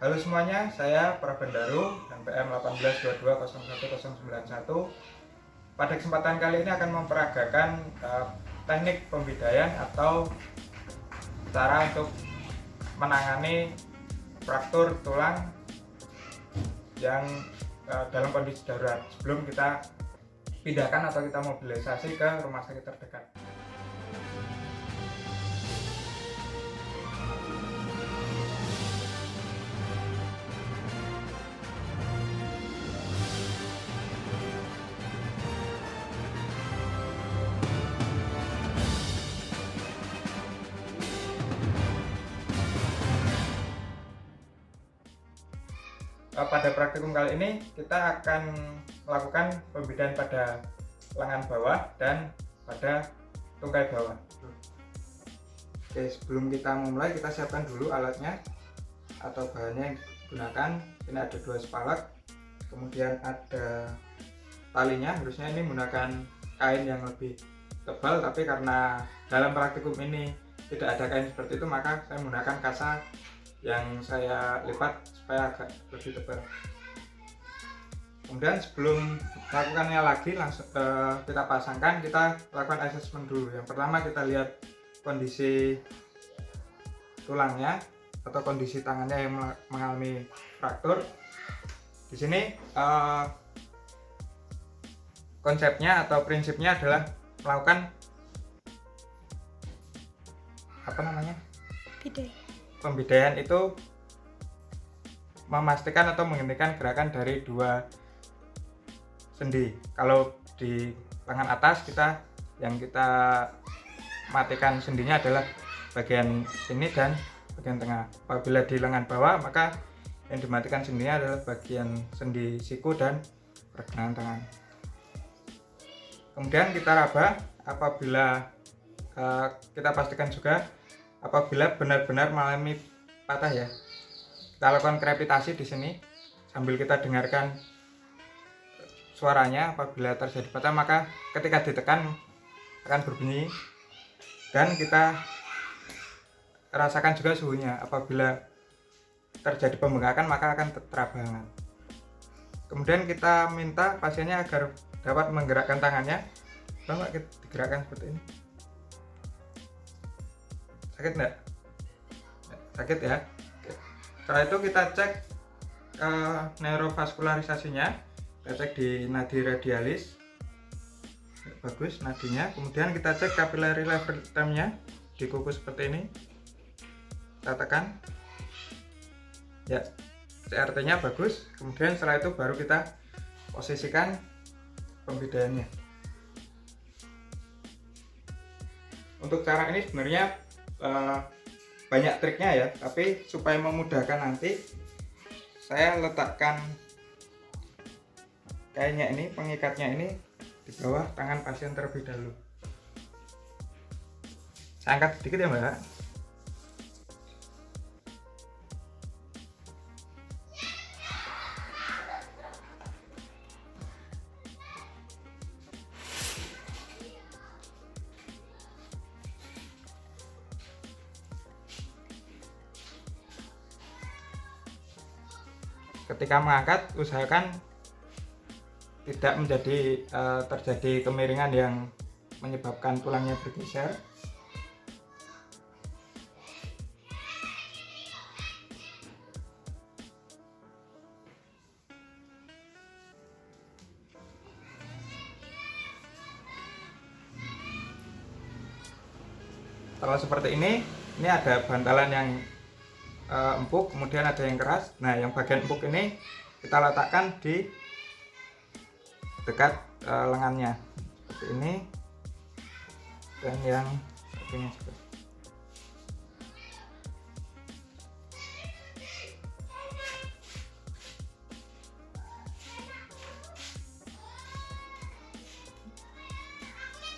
Halo semuanya, saya Prabendaru NPM 18220191. Pada kesempatan kali ini akan memperagakan teknik pembidaian atau cara untuk menangani fraktur tulang yang dalam kondisi darurat sebelum kita pindahkan atau kita mobilisasi ke rumah sakit terdekat. Pada praktikum kali ini kita akan melakukan pembidaian pada lengan bawah dan pada tungkai bawah. Oke, sebelum kita memulai kita siapkan dulu alatnya atau bahannya yang digunakan. Ini ada 2 spalak, kemudian ada talinya. Harusnya ini menggunakan kain yang lebih tebal, tapi karena dalam praktikum ini tidak ada kain seperti itu, maka saya menggunakan kasa yang saya lipat supaya agak lebih tebal. Kemudian sebelum melakukannya lagi langsung kita pasangkan, kita lakukan asesmen dulu. Yang pertama kita lihat kondisi tulangnya atau kondisi tangannya yang mengalami fraktur. Di sini konsepnya atau prinsipnya adalah melakukan pembidaian itu memastikan atau menghentikan gerakan dari 2 sendi. Kalau di lengan atas yang kita matikan sendinya adalah bagian sini dan bagian tengah. Apabila di lengan bawah, maka yang dimatikan sendinya adalah bagian sendi siku dan pergelangan tangan. Kemudian kita raba apabila kita pastikan juga apabila benar-benar mengalami patah ya. Kita lakukan krepitasi di sini sambil kita dengarkan suaranya. Apabila terjadi patah, maka ketika ditekan akan berbunyi, dan kita rasakan juga suhunya. Apabila terjadi pembengkakan maka akan teraba hangat. Kemudian kita minta pasiennya agar dapat menggerakkan tangannya. Coba kita digerakkan seperti ini. Sakit enggak? Sakit ya. Setelah itu kita cek neurovaskularisasinya, kita cek di nadi radialis, bagus nadinya. Kemudian kita cek capillary lever time-nya di kuku seperti ini, kita tekan ya, CRT-nya bagus. Kemudian setelah itu baru kita posisikan pembidaiannya. Untuk cara ini sebenarnya banyak triknya ya, tapi supaya memudahkan nanti saya letakkan kainnya ini, pengikatnya ini di bawah tangan pasien terlebih dahulu. Saya angkat sedikit ya Mbak. Ketika mengangkat, usahakan tidak terjadi kemiringan yang menyebabkan tulangnya bergeser. Kalau seperti ini ada bantalan yang empuk, kemudian ada yang keras. Nah, yang bagian empuk ini kita letakkan di dekat lengannya seperti ini, dan yang satunya juga.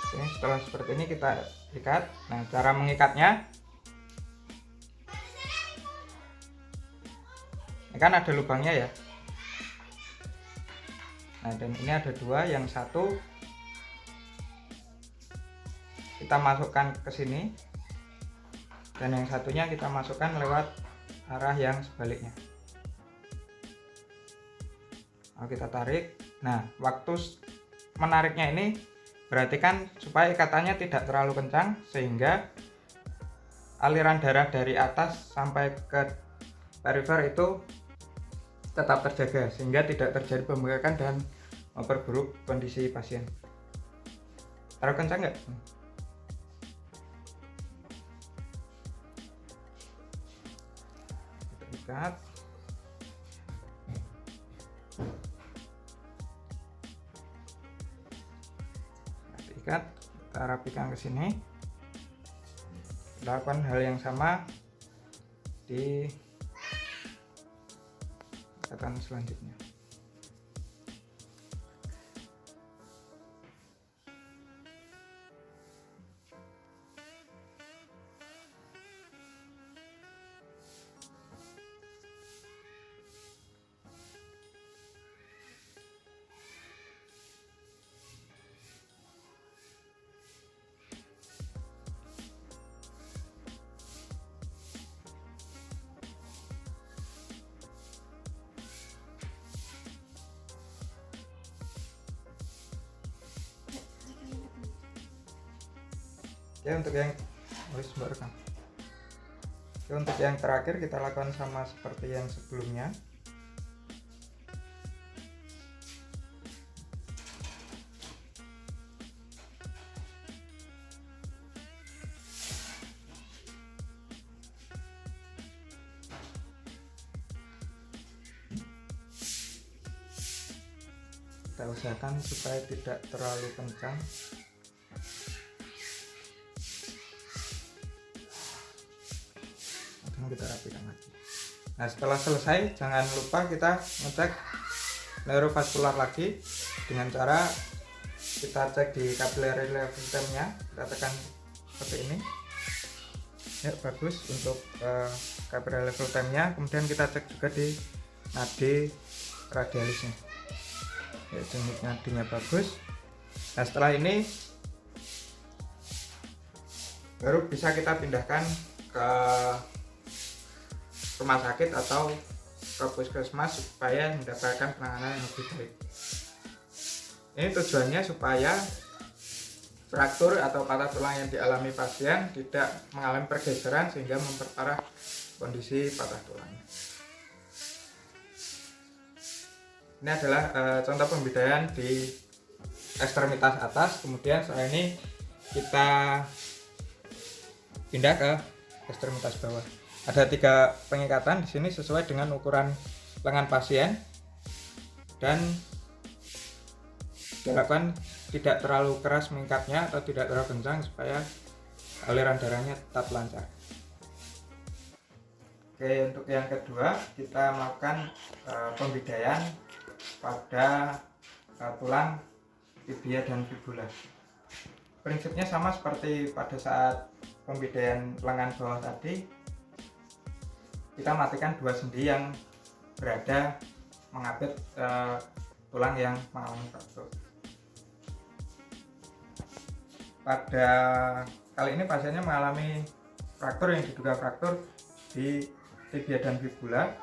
Oke, setelah seperti ini kita ikat. Nah, cara mengikatnya, ini kan ada lubangnya ya. Nah, dan ini ada 2, yang satu kita masukkan ke sini, dan yang satunya kita masukkan lewat arah yang sebaliknya. Nah, kita tarik. Nah, waktu menariknya ini berarti kan supaya ikatannya tidak terlalu kencang sehingga aliran darah dari atas sampai ke perifer itu tetap terjaga sehingga tidak terjadi pembengkakan dan memperburuk kondisi pasien. Terlalu kencang nggak? Kita ikat. Kita rapikan ke sini. Lakukan hal yang sama di ikatan selanjutnya. Oke, untuk yang untuk yang terakhir kita lakukan sama seperti yang sebelumnya. Kita usahakan supaya tidak terlalu kencang. Kita rapikan lagi. Nah, setelah selesai jangan lupa kita ngecek neurovaskular lagi dengan cara kita cek di capillary level time-nya. Kita tekan seperti ini. Ya, bagus untuk capillary level time-nya. Kemudian kita cek juga di nadi radialisnya. Ya, nadinya bagus. Nah, setelah ini baru bisa kita pindahkan ke rumah sakit atau ke puskesmas supaya mendapatkan penanganan yang lebih baik. Ini tujuannya supaya fraktur atau patah tulang yang dialami pasien tidak mengalami pergeseran sehingga memperparah kondisi patah tulangnya. Ini adalah contoh pembedaian di ekstremitas atas. Kemudian setelah ini kita pindah ke ekstremitas bawah. Ada 3 pengikatan di sini sesuai dengan ukuran lengan pasien dan dilakukan tidak terlalu keras mengikatnya atau tidak terlalu kencang supaya aliran darahnya tetap lancar. Oke, untuk yang kedua kita melakukan pembedaian pada tulang tibia dan fibula. Prinsipnya sama seperti pada saat pembedaian lengan bawah tadi. Kita matikan 2 sendi yang berada mengapit tulang yang mengalami fraktur. Pada kali ini pasiennya mengalami fraktur yang diduga fraktur di tibia dan fibula,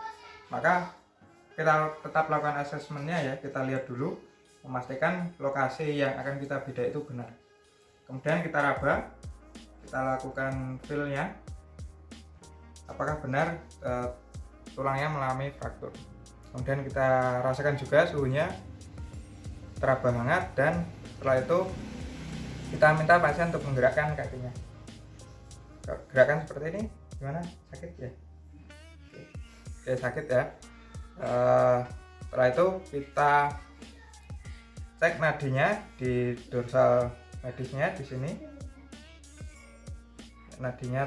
maka kita tetap lakukan asesmennya ya. Kita lihat dulu, memastikan lokasi yang akan kita beda itu benar. Kemudian kita raba, kita lakukan feel-nya. Apakah benar tulangnya mengalami fraktur. Kemudian kita rasakan juga suhunya teraba hangat, dan setelah itu kita minta pasien untuk menggerakkan kakinya. Gerakan seperti ini gimana? Sakit ya? Oke, sakit ya. Setelah itu kita cek nadinya di dorsal medisnya di sini. Nadinya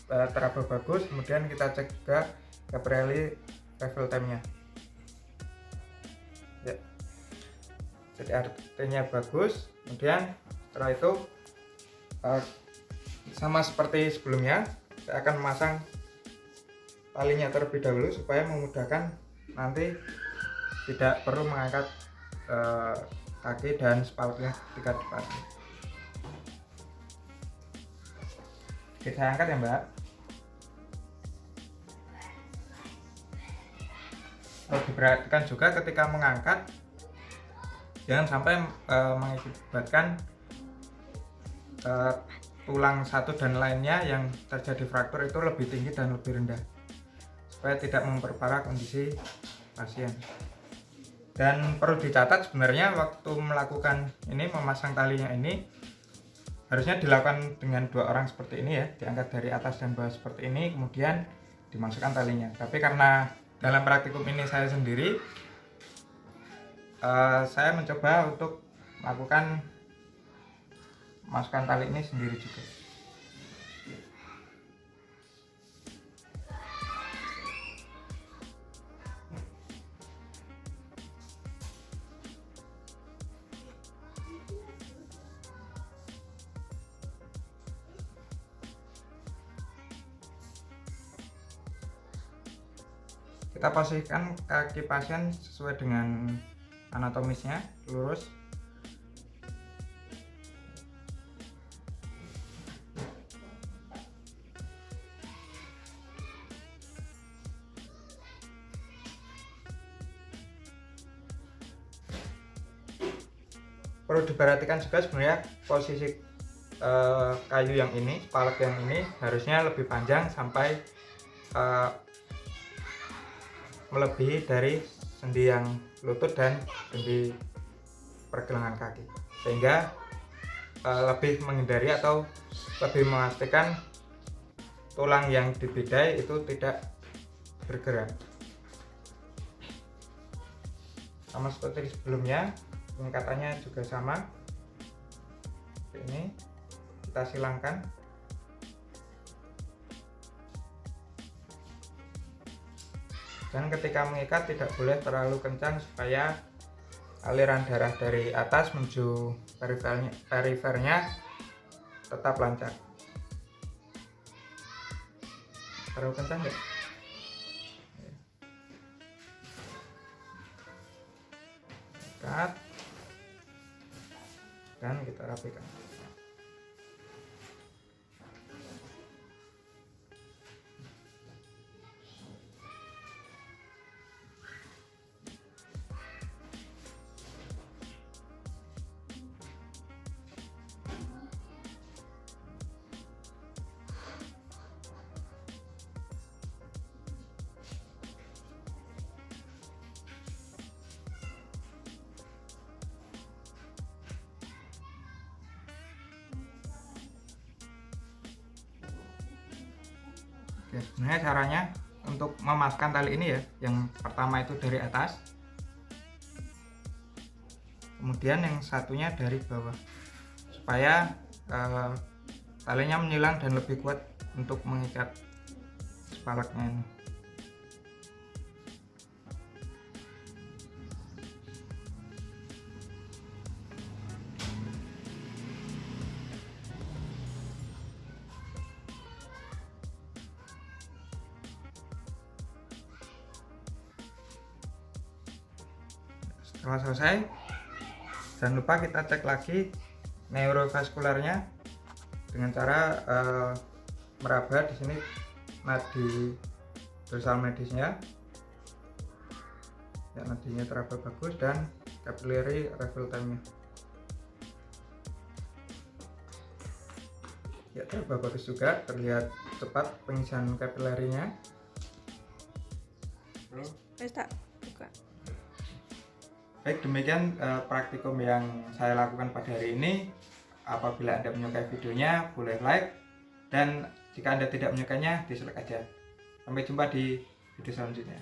teraba bagus. Kemudian kita cek juga capillary level time-nya. Ya. Jadi artinya bagus. Kemudian setelah itu sama seperti sebelumnya, saya akan memasang talinya terlebih dahulu supaya memudahkan nanti tidak perlu mengangkat kaki dan spaltnya ketika dipakai. Kita angkat ya Mbak. Perlu diperhatikan juga ketika mengangkat, jangan sampai mengakibatkan tulang satu dan lainnya yang terjadi fraktur itu lebih tinggi dan lebih rendah, supaya tidak memperparah kondisi pasien. Dan perlu dicatat sebenarnya waktu melakukan ini, memasang talinya ini harusnya dilakukan dengan 2 orang seperti ini ya, diangkat dari atas dan bawah seperti ini, kemudian dimasukkan talinya. Tapi karena dalam praktikum ini saya sendiri, saya mencoba untuk melakukan masukkan tali ini sendiri juga. Kita posisikan kaki pasien sesuai dengan anatomisnya, lurus. Perlu diperhatikan juga sebenarnya posisi kayu yang ini, spalek yang ini harusnya lebih panjang sampai melebihi dari sendi yang lutut dan sendi pergelangan kaki, sehingga lebih menghindari atau lebih memastikan tulang yang dibidai itu tidak bergerak. Sama seperti sebelumnya, pengikatannya juga sama. Ini kita silangkan. Dan ketika mengikat tidak boleh terlalu kencang supaya aliran darah dari atas menuju perifernya tetap lancar. Terlalu kencang ya? Ikat dan kita rapikan. Oke, sebenarnya caranya untuk memasukkan tali ini ya, yang pertama itu dari atas, kemudian yang satunya dari bawah, supaya talinya menyilang dan lebih kuat untuk mengikat spaleknya ini. Setelah selesai, jangan lupa kita cek lagi neurovaskularnya dengan cara meraba di sini nadi dorsal medisnya. Ya, nadinya teraba bagus dan capillary refill time-nya ya teraba bagus juga, terlihat cepat pengisian capillary-nya. Baik, demikian praktikum yang saya lakukan pada hari ini. Apabila Anda menyukai videonya, boleh like, dan jika Anda tidak menyukainya, dislike aja. Sampai jumpa di video selanjutnya.